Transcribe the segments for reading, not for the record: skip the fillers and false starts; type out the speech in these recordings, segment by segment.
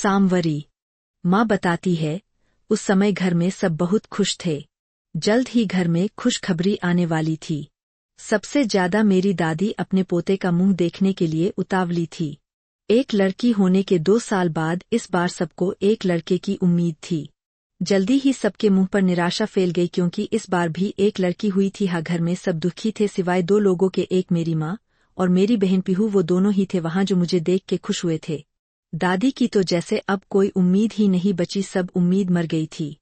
सांवरी। माँ बताती है, उस समय घर में सब बहुत खुश थे। जल्द ही घर में खुशखबरी आने वाली थी। सबसे ज्यादा मेरी दादी अपने पोते का मुंह देखने के लिए उतावली थी। एक लड़की होने के 2 साल बाद इस बार सबको एक लड़के की उम्मीद थी। जल्दी ही सबके मुंह पर निराशा फैल गई क्योंकि इस बार भी एक लड़की हुई थी। हाँ, घर में सब दुखी थे सिवाय 2 लोगों के, एक मेरी माँ और मेरी बहन पीहू। वो दोनों ही थे वहां जो मुझे देख के खुश हुए थे। दादी की तो जैसे अब कोई उम्मीद ही नहीं बची, सब उम्मीद मर गई थी।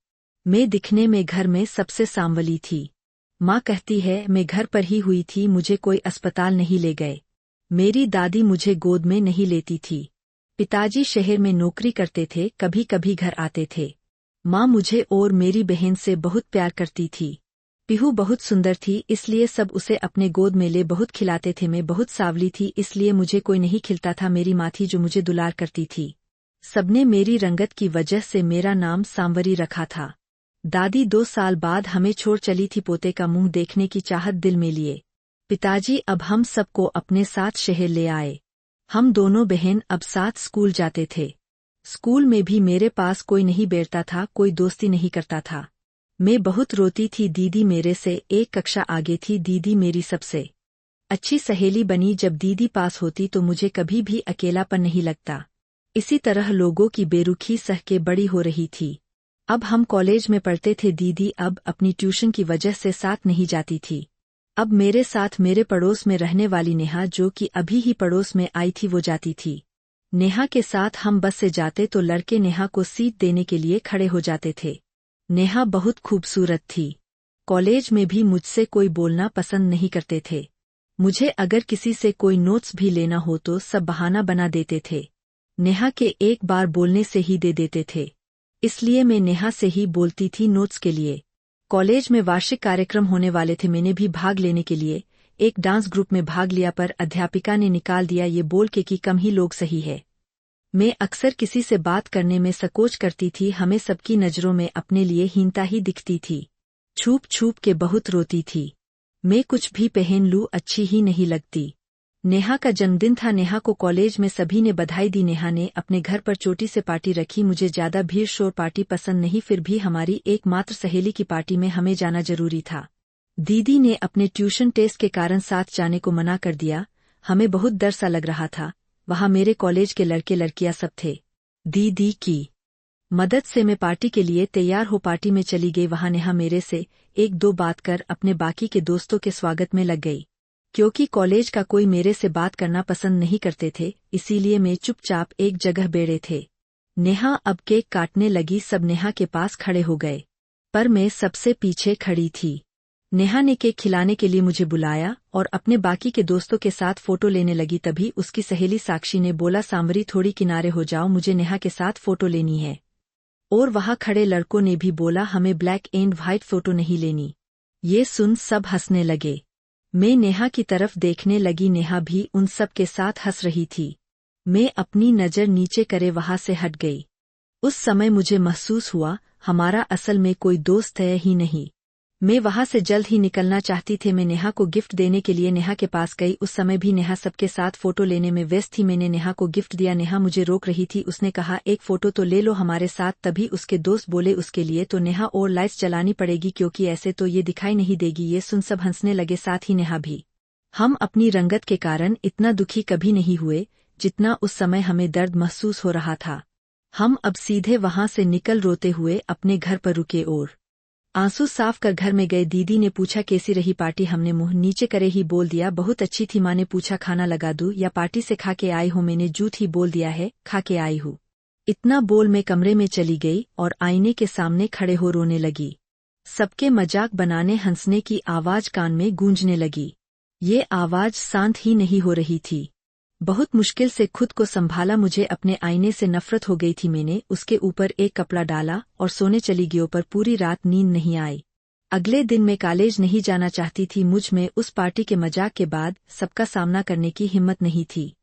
मैं दिखने में घर में सबसे सांवली थी। माँ कहती है मैं घर पर ही हुई थी, मुझे कोई अस्पताल नहीं ले गए। मेरी दादी मुझे गोद में नहीं लेती थी। पिताजी शहर में नौकरी करते थे, कभी कभी घर आते थे। माँ मुझे और मेरी बहन से बहुत प्यार करती थी। पीहू बहुत सुंदर थी इसलिए सब उसे अपने गोद में ले बहुत खिलाते थे। मैं बहुत सावली थी इसलिए मुझे कोई नहीं खिलता था। मेरी माँ थी जो मुझे दुलार करती थी। सबने मेरी रंगत की वजह से मेरा नाम सांवरी रखा था। दादी 2 साल बाद हमें छोड़ चली थी, पोते का मुंह देखने की चाहत दिल में लिए। पिताजी अब हम सबको अपने साथ शहर ले आए। हम दोनों बहन अब साथ स्कूल जाते थे। स्कूल में भी मेरे पास कोई नहीं बैठता था, कोई दोस्ती नहीं करता था। मैं बहुत रोती थी। दीदी मेरे से एक कक्षा आगे थी। दीदी मेरी सबसे अच्छी सहेली बनी। जब दीदी पास होती तो मुझे कभी भी अकेलापन नहीं लगता। इसी तरह लोगों की बेरुखी सह के बड़ी हो रही थी। अब हम कॉलेज में पढ़ते थे। दीदी अब अपनी ट्यूशन की वजह से साथ नहीं जाती थी। अब मेरे साथ मेरे पड़ोस में रहने वाली नेहा, जो कि अभी ही पड़ोस में आई थी, वो जाती थी। नेहा के साथ हम बस से जाते तो लड़के नेहा को सीट देने के लिए खड़े हो जाते थे। नेहा बहुत खूबसूरत थी। कॉलेज में भी मुझसे कोई बोलना पसंद नहीं करते थे। मुझे अगर किसी से कोई नोट्स भी लेना हो तो सब बहाना बना देते थे। नेहा के एक बार बोलने से ही दे देते थे, इसलिए मैं नेहा से ही बोलती थी नोट्स के लिए। कॉलेज में वार्षिक कार्यक्रम होने वाले थे, मैंने भी भाग लेने के लिए एक डांस ग्रुप में भाग लिया, पर अध्यापिका ने निकाल दिया ये बोल के कि कम ही लोग सही है। मैं अक्सर किसी से बात करने में संकोच करती थी। हमें सबकी नज़रों में अपने लिए हीनता ही दिखती थी। छुप छुप के बहुत रोती थी। मैं कुछ भी पहन लूं अच्छी ही नहीं लगती। नेहा का जन्मदिन था। नेहा को कॉलेज में सभी ने बधाई दी। नेहा ने अपने घर पर छोटी से पार्टी रखी। मुझे ज्यादा भीड़ शोर पार्टी पसंद नहीं, फिर भी हमारी एकमात्र सहेली की पार्टी में हमें जाना जरूरी था। दीदी ने अपने ट्यूशन टेस्ट के कारण साथ जाने को मना कर दिया। हमें बहुत डर सा लग रहा था। वहां मेरे कॉलेज के लड़के लड़कियां सब थे। दीदी की मदद से मैं पार्टी के लिए तैयार हो पार्टी में चली गई। वहां नेहा मेरे से 1-2 बात कर अपने बाकी के दोस्तों के स्वागत में लग गई। क्योंकि कॉलेज का कोई मेरे से बात करना पसंद नहीं करते थे, इसीलिए मैं चुपचाप एक जगह बैठे थे। नेहा अब केक काटने लगी। सब नेहा के पास खड़े हो गए, पर मैं सबसे पीछे खड़ी थी। नेहा ने केक खिलाने के लिए मुझे बुलाया और अपने बाकी के दोस्तों के साथ फोटो लेने लगी। तभी उसकी सहेली साक्षी ने बोला, सांवरी थोड़ी किनारे हो जाओ, मुझे नेहा के साथ फोटो लेनी है। और वहां खड़े लड़कों ने भी बोला, हमें ब्लैक एंड व्हाइट फोटो नहीं लेनी। ये सुन सब हंसने लगे। मैं नेहा की तरफ देखने लगी, नेहा भी उन सब के साथ हंस रही थी। मैं अपनी नजर नीचे करे वहां से हट गई। उस समय मुझे महसूस हुआ हमारा असल में कोई दोस्त है ही नहीं। मैं वहां से जल्द ही निकलना चाहती थी। मैं नेहा को गिफ्ट देने के लिए नेहा के पास गई। उस समय भी नेहा सबके साथ फोटो लेने में व्यस्त थी। मैंने नेहा को गिफ्ट दिया। नेहा मुझे रोक रही थी। उसने कहा, एक फोटो तो ले लो हमारे साथ। तभी उसके दोस्त बोले, उसके लिए तो नेहा और लाइट्स जलानी पड़ेगी क्योंकि ऐसे तो ये दिखाई नहीं देगी। ये सुन सब हंसने लगे, साथ ही नेहा भी। हम अपनी रंगत के कारण इतना दुखी कभी नहीं हुए जितना उस समय हमें दर्द महसूस हो रहा था। हम अब सीधे वहां से निकल रोते हुए अपने घर पर रुके और आंसू साफ कर घर में गए। दीदी ने पूछा, कैसी रही पार्टी? हमने मुंह नीचे करे ही बोल दिया, बहुत अच्छी थी। माँ ने पूछा, खाना लगा दूं या पार्टी से खा के आई हो? मैंने झूठ ही बोल दिया है, खा के आई हूँ। इतना बोल मैं कमरे में चली गई और आईने के सामने खड़े हो रोने लगी। सबके मजाक बनाने हंसने की आवाज कान में गूंजने लगी। ये आवाज शांत ही नहीं हो रही थी। बहुत मुश्किल से खुद को संभाला। मुझे अपने आईने से नफरत हो गई थी। मैंने उसके ऊपर एक कपड़ा डाला और सोने चली गई, पर पूरी रात नींद नहीं आई। अगले दिन मैं कॉलेज नहीं जाना चाहती थी। मुझ में उस पार्टी के मजाक के बाद सबका सामना करने की हिम्मत नहीं थी।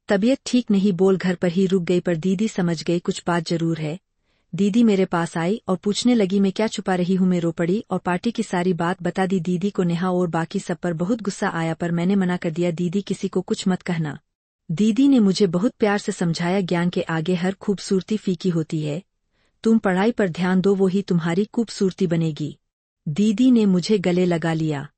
तबीयत ठीक नहीं बोल घर पर ही रुक गई, पर दीदी समझ गई कुछ बात जरूर है। दीदी मेरे पास आई और पूछने लगी, मैं क्या छुपा रही हूँ? मैं रो पड़ी और पार्टी की सारी बात बता दी। दीदी को नेहा और बाकी सब पर बहुत गुस्सा आया, पर मैंने मना कर दिया, दीदी किसी को कुछ मत कहना। दीदी ने मुझे बहुत प्यार से समझाया, ज्ञान के आगे हर खूबसूरती फीकी होती है। तुम पढ़ाई पर ध्यान दो, वो ही तुम्हारी खूबसूरती बनेगी। दीदी ने मुझे गले लगा लिया।